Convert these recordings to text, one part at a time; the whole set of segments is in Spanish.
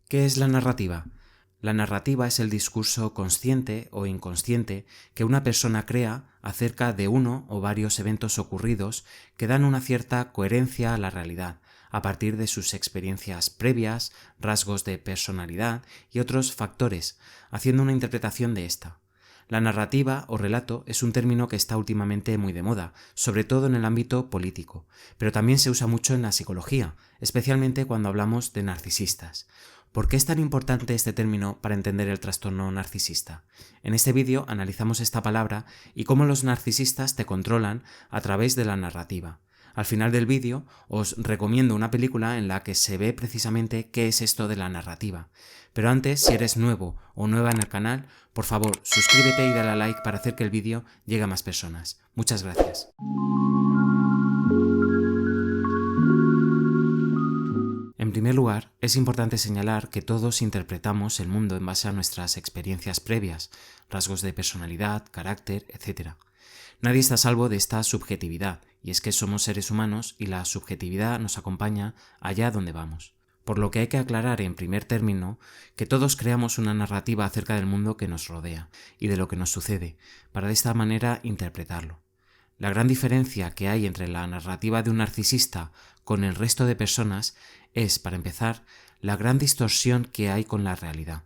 ¿Qué es la narrativa? La narrativa es el discurso consciente o inconsciente que una persona crea acerca de uno o varios eventos ocurridos que dan una cierta coherencia a la realidad, a partir de sus experiencias previas, rasgos de personalidad y otros factores, haciendo una interpretación de esta. La narrativa o relato es un término que está últimamente muy de moda, sobre todo en el ámbito político, pero también se usa mucho en la psicología, especialmente cuando hablamos de narcisistas. ¿Por qué es tan importante este término para entender el trastorno narcisista? En este vídeo analizamos esta palabra y cómo los narcisistas te controlan a través de la narrativa. Al final del vídeo os recomiendo una película en la que se ve precisamente qué es esto de la narrativa. Pero antes, si eres nuevo o nueva en el canal, por favor, suscríbete y dale a like para hacer que el vídeo llegue a más personas. Muchas gracias. En primer lugar, es importante señalar que todos interpretamos el mundo en base a nuestras experiencias previas, rasgos de personalidad, carácter, etc. Nadie está a salvo de esta subjetividad, y es que somos seres humanos y la subjetividad nos acompaña allá donde vamos. Por lo que hay que aclarar en primer término que todos creamos una narrativa acerca del mundo que nos rodea y de lo que nos sucede, para de esta manera interpretarlo. La gran diferencia que hay entre la narrativa de un narcisista con el resto de personas es, para empezar, la gran distorsión que hay con la realidad.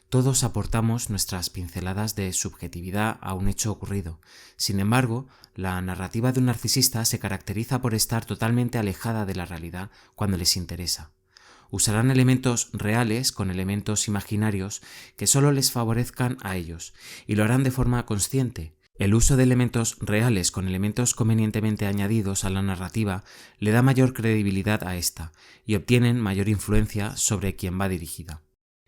Todos aportamos nuestras pinceladas de subjetividad a un hecho ocurrido. Sin embargo, la narrativa de un narcisista se caracteriza por estar totalmente alejada de la realidad cuando les interesa. Usarán elementos reales con elementos imaginarios que solo les favorezcan a ellos, y lo harán de forma consciente. El uso de elementos reales con elementos convenientemente añadidos a la narrativa le da mayor credibilidad a esta, y obtienen mayor influencia sobre quien va dirigida.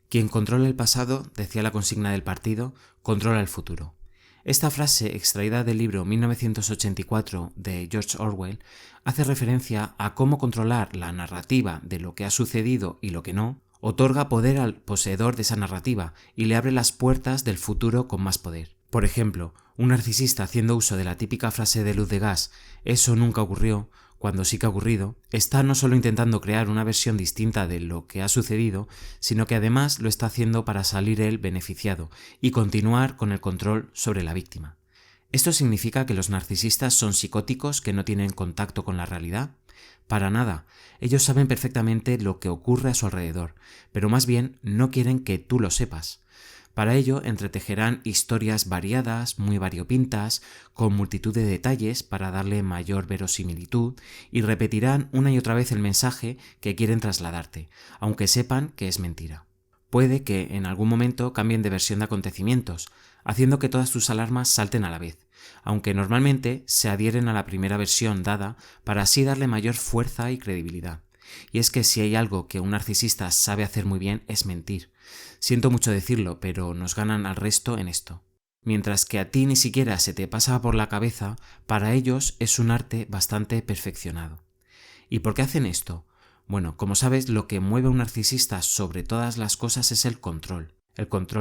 Quien controla el pasado, decía la consigna del partido, controla el futuro. Esta frase, extraída del libro 1984 de George Orwell, hace referencia a cómo controlar la narrativa de lo que ha sucedido y lo que no, otorga poder al poseedor de esa narrativa y le abre las puertas del futuro con más poder. Por ejemplo, un narcisista haciendo uso de la típica frase de Luz de Gas, «eso nunca ocurrió», cuando sí que ha ocurrido, está no solo intentando crear una versión distinta de lo que ha sucedido, sino que además lo está haciendo para salir él beneficiado y continuar con el control sobre la víctima. ¿Esto significa que los narcisistas son psicóticos que no tienen contacto con la realidad? Para nada, ellos saben perfectamente lo que ocurre a su alrededor, pero más bien no quieren que tú lo sepas. Para ello entretejerán historias variadas, muy variopintas, con multitud de detalles para darle mayor verosimilitud y repetirán una y otra vez el mensaje que quieren trasladarte, aunque sepan que es mentira. Puede que en algún momento cambien de versión de acontecimientos, haciendo que todas tus alarmas salten a la vez, aunque normalmente se adhieren a la primera versión dada para así darle mayor fuerza y credibilidad. Y es que si hay algo que un narcisista sabe hacer muy bien es mentir. Siento mucho decirlo, pero nos ganan al resto en esto. Mientras que a ti ni siquiera se te pasa por la cabeza, para ellos es un arte bastante perfeccionado. ¿Y por qué hacen esto? Bueno, como sabes, lo que mueve a un narcisista sobre todas las cosas es el control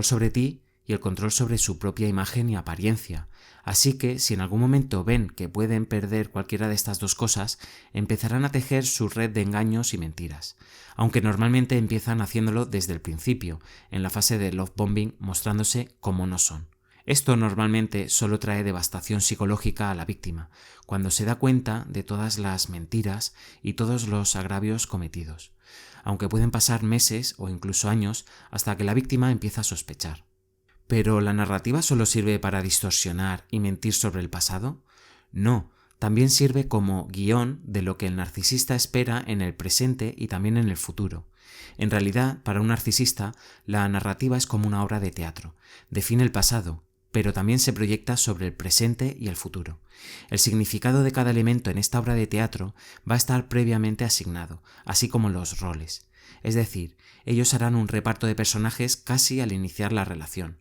sobre ti y el control sobre su propia imagen y apariencia. Así que, si en algún momento ven que pueden perder cualquiera de estas dos cosas, empezarán a tejer su red de engaños y mentiras, aunque normalmente empiezan haciéndolo desde el principio, en la fase de love bombing, mostrándose como no son. Esto normalmente solo trae devastación psicológica a la víctima, cuando se da cuenta de todas las mentiras y todos los agravios cometidos, aunque pueden pasar meses o incluso años hasta que la víctima empieza a sospechar. ¿Pero la narrativa solo sirve para distorsionar y mentir sobre el pasado? No, también sirve como guión de lo que el narcisista espera en el presente y también en el futuro. En realidad, para un narcisista, la narrativa es como una obra de teatro. Define el pasado, pero también se proyecta sobre el presente y el futuro. El significado de cada elemento en esta obra de teatro va a estar previamente asignado, así como los roles. Es decir, ellos harán un reparto de personajes casi al iniciar la relación.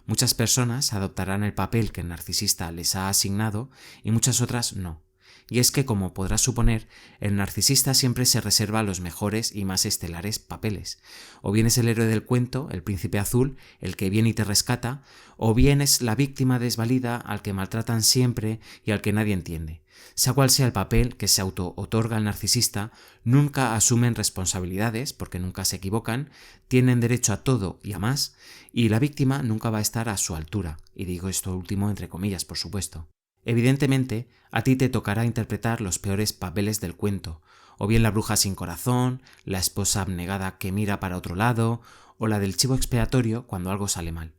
Muchas personas adoptarán el papel que el narcisista les ha asignado y muchas otras no. y es que, como podrás suponer, el narcisista siempre se reserva los mejores y más estelares papeles. O bien es el héroe del cuento, el príncipe azul, el que viene y te rescata, o bien es la víctima desvalida al que maltratan siempre y al que nadie entiende. Sea cual sea el papel que se auto-otorga el narcisista, nunca asumen responsabilidades, porque nunca se equivocan, tienen derecho a todo y a más, y la víctima nunca va a estar a su altura, y digo esto último entre comillas, por supuesto. Evidentemente, a ti te tocará interpretar los peores papeles del cuento, o bien la bruja sin corazón, la esposa abnegada que mira para otro lado, o la del chivo expiatorio cuando algo sale mal.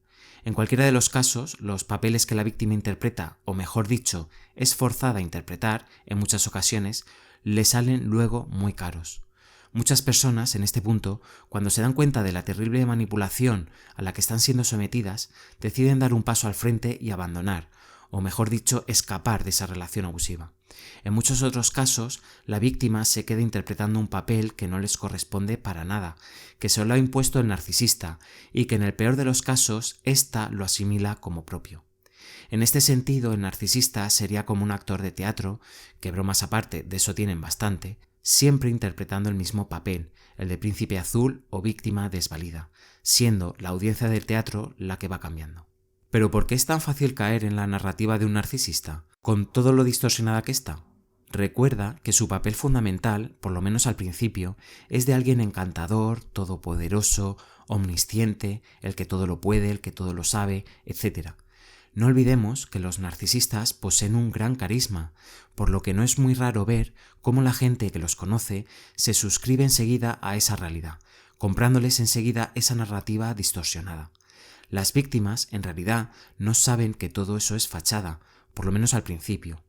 En cualquiera de los casos, los papeles que la víctima interpreta, o mejor dicho, es forzada a interpretar, en muchas ocasiones, le salen luego muy caros. Muchas personas, en este punto, cuando se dan cuenta de la terrible manipulación a la que están siendo sometidas, deciden dar un paso al frente y abandonar, o mejor dicho, escapar de esa relación abusiva. En muchos otros casos, la víctima se queda interpretando un papel que no les corresponde para nada, que se lo ha impuesto el narcisista y que en el peor de los casos, ésta lo asimila como propio. En este sentido, el narcisista sería como un actor de teatro, que bromas aparte, de eso tienen bastante, siempre interpretando el mismo papel, el de príncipe azul o víctima desvalida, siendo la audiencia del teatro la que va cambiando. ¿Pero por qué es tan fácil caer en la narrativa de un narcisista, con todo lo distorsionada que está? Recuerda que su papel fundamental, por lo menos al principio, es de alguien encantador, todopoderoso, omnisciente, el que todo lo puede, el que todo lo sabe, etc. No olvidemos que los narcisistas poseen un gran carisma, por lo que no es muy raro ver cómo la gente que los conoce se suscribe enseguida a esa realidad, comprándoles enseguida esa narrativa distorsionada. Las víctimas, en realidad, no saben que todo eso es fachada, por lo menos al principio.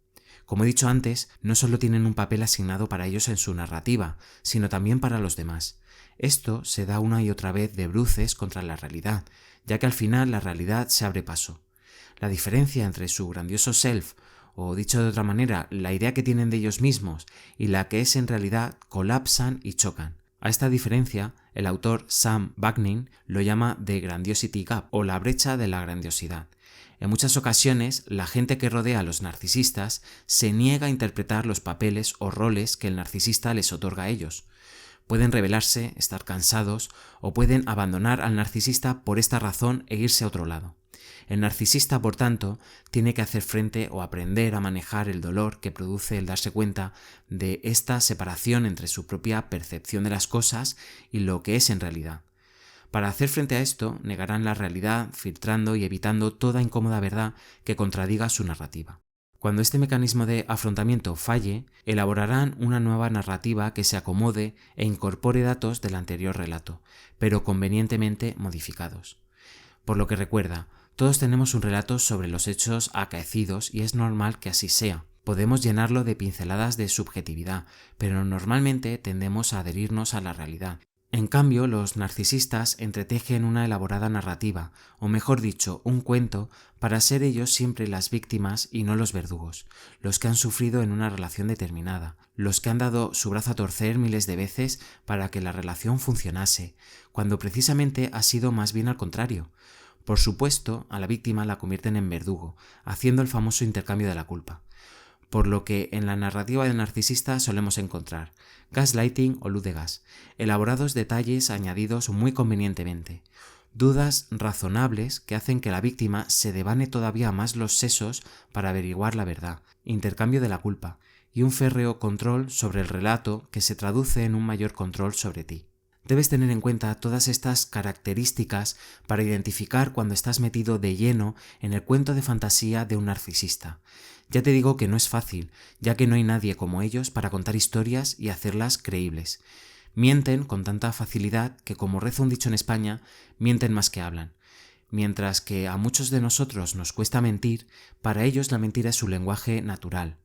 Como he dicho antes, no solo tienen un papel asignado para ellos en su narrativa, sino también para los demás. Esto se da una y otra vez de bruces contra la realidad, ya que al final la realidad se abre paso. La diferencia entre su grandioso self, o dicho de otra manera, la idea que tienen de ellos mismos, y la que es en realidad, colapsan y chocan. A esta diferencia, el autor Sam Vaknin lo llama The Grandiosity Gap, o la brecha de la grandiosidad. En muchas ocasiones, la gente que rodea a los narcisistas se niega a interpretar los papeles o roles que el narcisista les otorga a ellos. Pueden rebelarse, estar cansados, o pueden abandonar al narcisista por esta razón e irse a otro lado. El narcisista, por tanto, tiene que hacer frente o aprender a manejar el dolor que produce el darse cuenta de esta separación entre su propia percepción de las cosas y lo que es en realidad. Para hacer frente a esto, negarán la realidad, filtrando y evitando toda incómoda verdad que contradiga su narrativa. Cuando este mecanismo de afrontamiento falle, elaborarán una nueva narrativa que se acomode e incorpore datos del anterior relato, pero convenientemente modificados. Por lo que recuerda, todos tenemos un relato sobre los hechos acaecidos y es normal que así sea. Podemos llenarlo de pinceladas de subjetividad, pero normalmente tendemos a adherirnos a la realidad. En cambio, los narcisistas entretejen una elaborada narrativa, o mejor dicho, un cuento, para ser ellos siempre las víctimas y no los verdugos, los que han sufrido en una relación determinada, los que han dado su brazo a torcer miles de veces para que la relación funcionase, cuando precisamente ha sido más bien al contrario. Por supuesto, a la víctima la convierten en verdugo, haciendo el famoso intercambio de la culpa. Por lo que en la narrativa del narcisista solemos encontrar gaslighting o luz de gas, elaborados detalles añadidos muy convenientemente, dudas razonables que hacen que la víctima se devane todavía más los sesos para averiguar la verdad, intercambio de la culpa y un férreo control sobre el relato que se traduce en un mayor control sobre ti. Debes tener en cuenta todas estas características para identificar cuando estás metido de lleno en el cuento de fantasía de un narcisista. Ya te digo que no es fácil, ya que no hay nadie como ellos para contar historias y hacerlas creíbles. Mienten con tanta facilidad que, como reza un dicho en España, mienten más que hablan. Mientras que a muchos de nosotros nos cuesta mentir, para ellos la mentira es su lenguaje natural.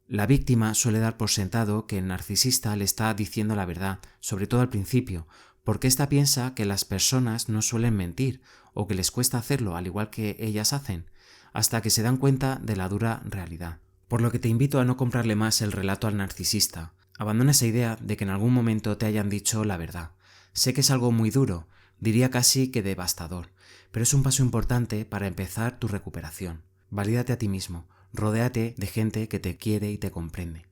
La víctima suele dar por sentado que el narcisista le está diciendo la verdad, sobre todo al principio, porque ésta piensa que las personas no suelen mentir o que les cuesta hacerlo al igual que ellas hacen, hasta que se dan cuenta de la dura realidad. Por lo que te invito a no comprarle más el relato al narcisista. Abandona esa idea de que en algún momento te hayan dicho la verdad. Sé que es algo muy duro, diría casi que devastador, pero es un paso importante para empezar tu recuperación. Valídate a ti mismo. Rodéate de gente que te quiere y te comprende.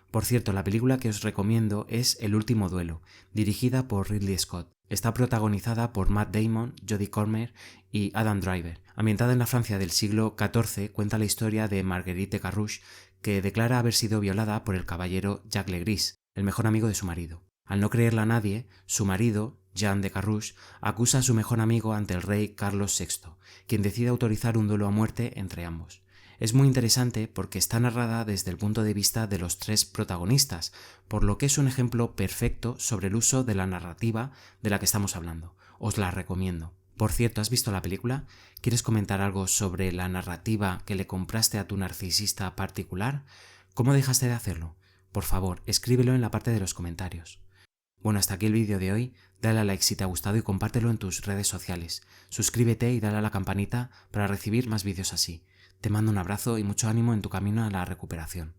Por cierto, la película que os recomiendo es El último duelo, dirigida por Ridley Scott. Está protagonizada por Matt Damon, Jodie Comer y Adam Driver. Ambientada en la Francia del siglo XIV, cuenta la historia de Marguerite Carrouche, que declara haber sido violada por el caballero Jacques Legris, el mejor amigo de su marido. Al no creerla a nadie, su marido, Jean de Carrouche, acusa a su mejor amigo ante el rey Carlos VI, quien decide autorizar un duelo a muerte entre ambos. Es muy interesante porque está narrada desde el punto de vista de los tres protagonistas, por lo que es un ejemplo perfecto sobre el uso de la narrativa de la que estamos hablando. Os la recomiendo. Por cierto, ¿has visto la película? ¿Quieres comentar algo sobre la narrativa que le compraste a tu narcisista particular? ¿Cómo dejaste de hacerlo? Por favor, escríbelo en la parte de los comentarios. Bueno, hasta aquí el vídeo de hoy. Dale a like si te ha gustado y compártelo en tus redes sociales. Suscríbete y dale a la campanita para recibir más vídeos así. Te mando un abrazo y mucho ánimo en tu camino a la recuperación.